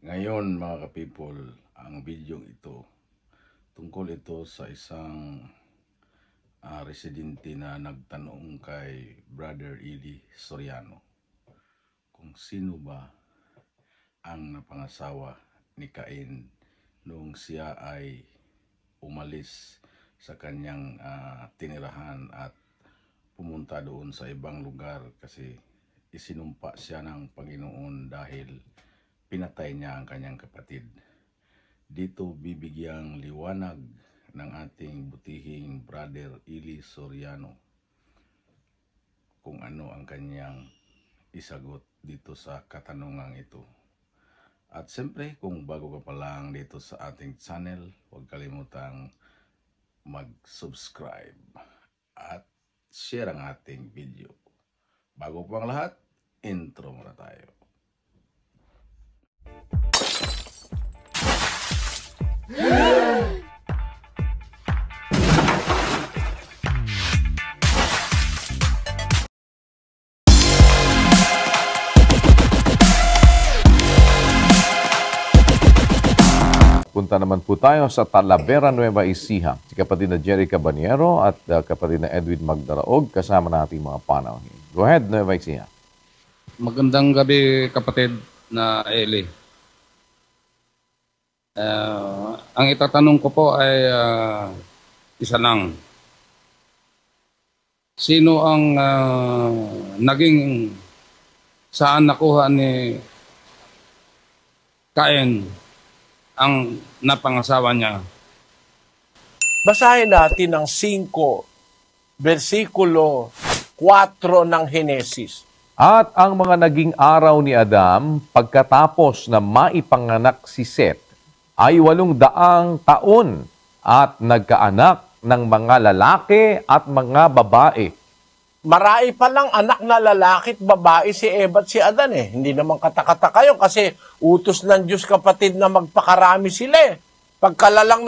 Ngayon mga ka-people, ang video ito, tungkol ito sa isang residente na nagtanong kay Brother Eli Soriano kung sino ba ang napangasawa ni Cain noong siya ay umalis sa kanyang tinirahan at pumunta doon sa ibang lugar kasi isinumpa siya ng Panginoon dahil pinatay niya ang kanyang kapatid. Dito bibigyang liwanag ng ating butihing Brother Eli Soriano kung ano ang kanyang isagot dito sa katanungang ito. At siyempre, kung bago ka pa lang dito sa ating channel, huwag kalimutang mag-subscribe at share ang ating video. Bago po ang lahat, intro muna tayo. Punta naman po tayo sa Talavera, Nueva Ecija. Si kapatid na Jerry Cabaniero at kapatid na Edwin Magdaraog kasama nating mga panauhin. Go ahead, Nueva Ecija. Magandang gabi, kapatid na Eli. Ang itatanong ko po ay isa lang. Sino ang naging saan nakuha ni Cain ang napangasawa niya? Basahin natin ang 5, versikulo 4 ng Henesis. At ang mga naging araw ni Adam pagkatapos na maipanganak si Seth ay 800 taon at nagkaanak ng mga lalaki at mga babae. Marami palang anak na lalaki at babae si Eva at si Adan eh. Hindi naman katakataka yun kasi utos ng Diyos, kapatid, na magpakarami sila eh. Pagkalalang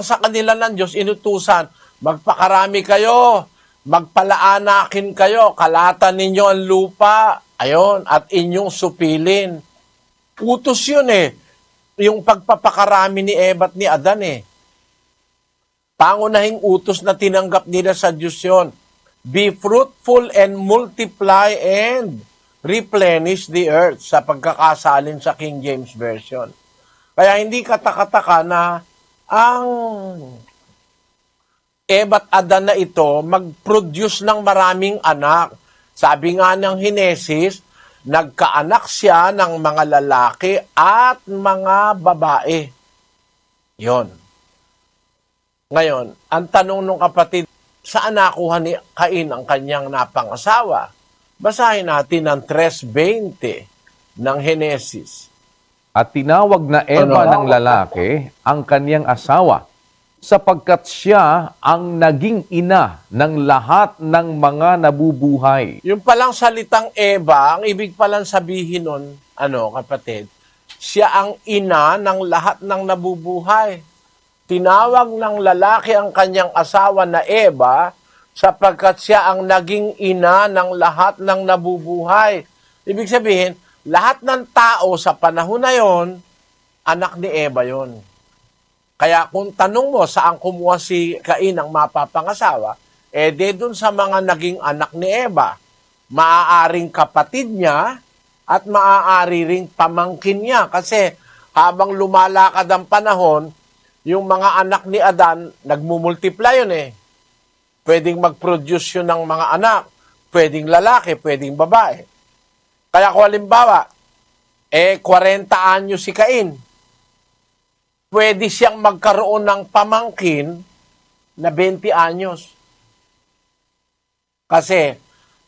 sa kanila ng Diyos, inutusan, magpakarami kayo, magpalaanakin kayo, kalatan ninyo ang lupa, ayon, at inyong supilin. Utos yun eh, yung pagpapakarami ni Eva at ni Adan eh. Pangunahing utos na tinanggap nila sa Diyos yun. Be fruitful and multiply and replenish the earth, sa pagkakasalin sa King James Version. Kaya hindi katakataka na ang Eva at Adan na ito mag-produce ng maraming anak. Sabi nga ng Henesis, nagkaanak siya ng mga lalaki at mga babae. Yon. Ngayon, ang tanong ng kapatid, saan nakuha ni Cain ang kanyang napangasawa? Basahin natin ang 3:20 ng Henesis. At tinawag na Eva ng lalaki ang kanyang asawa, sapagkat siya ang naging ina ng lahat ng mga nabubuhay. Yung palang salitang Eva, ang ibig palang sabihin nun, kapatid, siya ang ina ng lahat ng nabubuhay. Tinawag ng lalaki ang kanyang asawa na Eva sapagkat siya ang naging ina ng lahat ng nabubuhay. Ibig sabihin, lahat ng tao sa panahon na yon, anak ni Eva yon. Kaya kung tanong mo saan kumuha si Cain ang mapapangasawa, dun sa mga naging anak ni Eva, maaaring kapatid niya at maaari ring pamangkin niya. Kasi habang lumalakad ang panahon, yung mga anak ni Adan, nagmumultiply yun eh. Pwedeng mag-produce yun ng mga anak. Pwedeng lalaki, pwedeng babae. Kaya kung halimbawa, 40 anyo si Cain, pwede siyang magkaroon ng pamangkin na 20 anyos. Kasi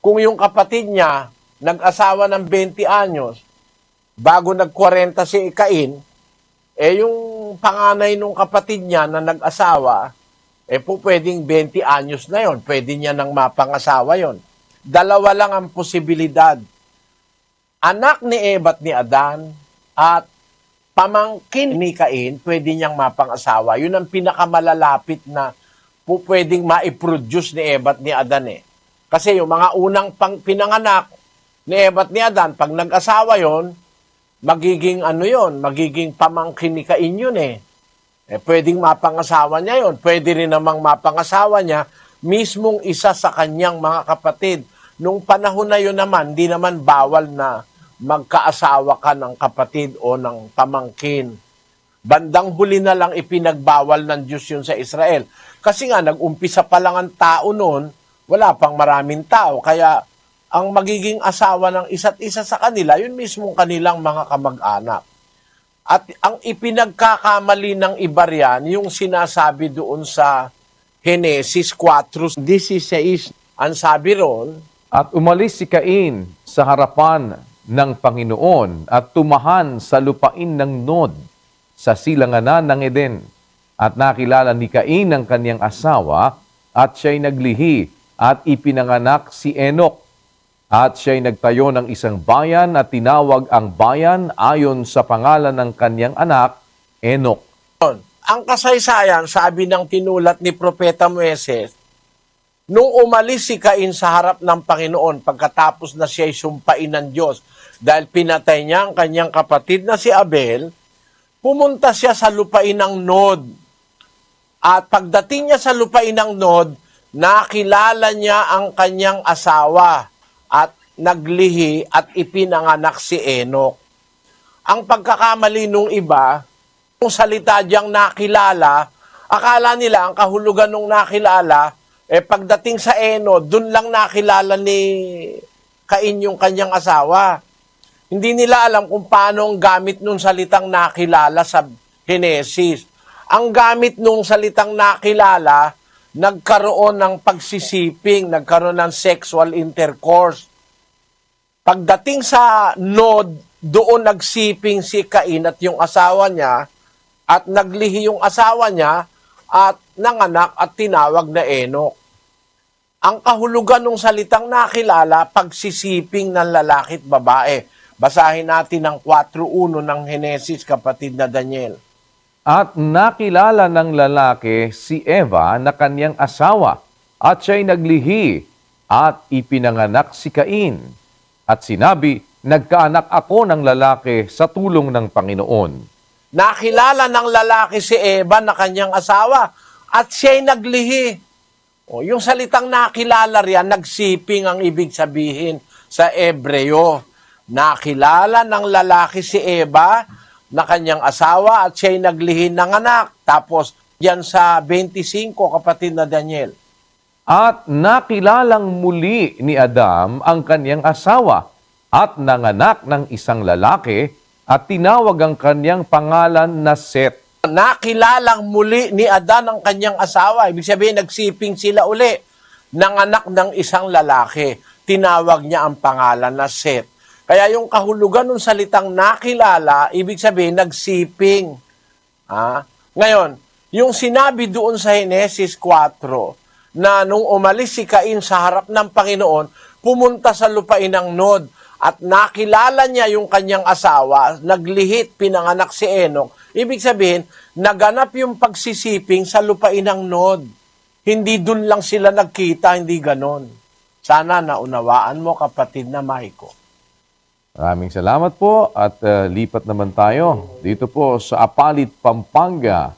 kung yung kapatid niya nag-asawa ng 20 anyos, bago nag-40 si Cain, yung panganay nung kapatid niya na nag-asawa, pwedeng 20 anyos na yon. Pwede niya nang mapangasawa yon. Dalawa lang ang posibilidad. Anak ni Eva at ni Adan at pamangkin ni Cain, pwede niyang mapangasawa. Yun ang pinakamalalapit na pwedeng ma-produce ni Eva at ni Adan eh. Kasi yung mga unang pinanganak ni Eva at ni Adan, pag nag-asawa yon, magiging ano yon, magiging pamangkin ni Cain yun eh. Pwedeng mapangasawa niya yon, pwede rin namang mapangasawa niya mismong isa sa kanyang mga kapatid. Nung panahon na yun naman, di naman bawal na magkaasawa ka ng kapatid o ng pamangkin. Bandang huli na lang ipinagbawal ng Diyos yun sa Israel. Kasi nga, nag-umpisa pa lang ang tao noon, wala pang maraming tao. Kaya, ang magiging asawa ng isa't isa sa kanila, yun mismong kanilang mga kamag-anak. At ang ipinagkakamali ng iba riyan, yung sinasabi doon sa Genesis 4:16, ang sabi ron, At umalis si Cain sa harapan ng Panginoon at tumahan sa lupain ng Nod sa silanganan ng Eden. At nakilala ni Cain ang kanyang asawa at siya'y naglihi at ipinanganak si Enoch. At siya'y nagtayo ng isang bayan at tinawag ang bayan ayon sa pangalan ng kanyang anak, Enoch. ang kasaysayan, sabi ng tinulat ni Propeta Moises, nung umalis si Cain sa harap ng Panginoon pagkatapos na siya'y sumpain ng Diyos dahil pinatay niya ang kanyang kapatid na si Abel, pumunta siya sa lupain ng Nod. At pagdating niya sa lupain ng Nod, nakilala niya ang kanyang asawa at naglihi at ipinanganak si Enoch. Ang pagkakamali nung iba, kung salita diyang nakilala, akala nila ang kahulugan nung nakilala, pagdating sa Eno, dun lang nakilala ni Cain yung kanyang asawa. Hindi nila alam kung paano ang gamit nung salitang nakilala sa Genesis. Ang gamit nung salitang nakilala, nagkaroon ng pagsisiping, nagkaroon ng sexual intercourse. Pagdating sa Nod, doon nagsiping si Cain at yung asawa niya, at naglihi yung asawa niya, at nanganak at tinawag na Enoch. Ang kahulugan ng salitang nakilala, pagsisiping ng lalaki at babae. Basahin natin ang 4:1 ng Genesis, kapatid na Daniel. At nakilala ng lalaki si Eva na kanyang asawa, at siya'y naglihi, at ipinanganak si Cain. At sinabi, nagkaanak ako ng lalaki sa tulong ng Panginoon. Nakilala ng lalaki si Eva na kanyang asawa, at siya'y naglihi. O, yung salitang nakilala riyan, nagsiping ang ibig sabihin sa Ebreo. Nakilala ng lalaki si Eva na kanyang asawa at siya'y naglihi ng anak. Tapos, yan sa 25, kapatid na Daniel. At nakilalang muli ni Adam ang kanyang asawa at nanganak ng isang lalaki at tinawag ang kanyang pangalan na Seth. Nakilalang muli ni Adan ang kanyang asawa. Ibig sabihin, nagsiping sila uli. Nanganak ng isang lalaki. Tinawag niya ang pangalan na Seth. Kaya yung kahulugan ng salitang nakilala, ibig sabihin, nagsiping. Ngayon, yung sinabi doon sa Genesis 4, na nung umalis si Cain sa harap ng Panginoon, pumunta sa lupain ng Nod, at nakilala niya yung kanyang asawa, naglihit, pinanganak si Enoch. Ibig sabihin, naganap yung pagsisiping sa lupain ng Nod. Hindi dun lang sila nagkita, hindi ganon. Sana naunawaan mo, kapatid na Maiko. Maraming salamat po at lipat naman tayo dito po sa Apalit, Pampanga.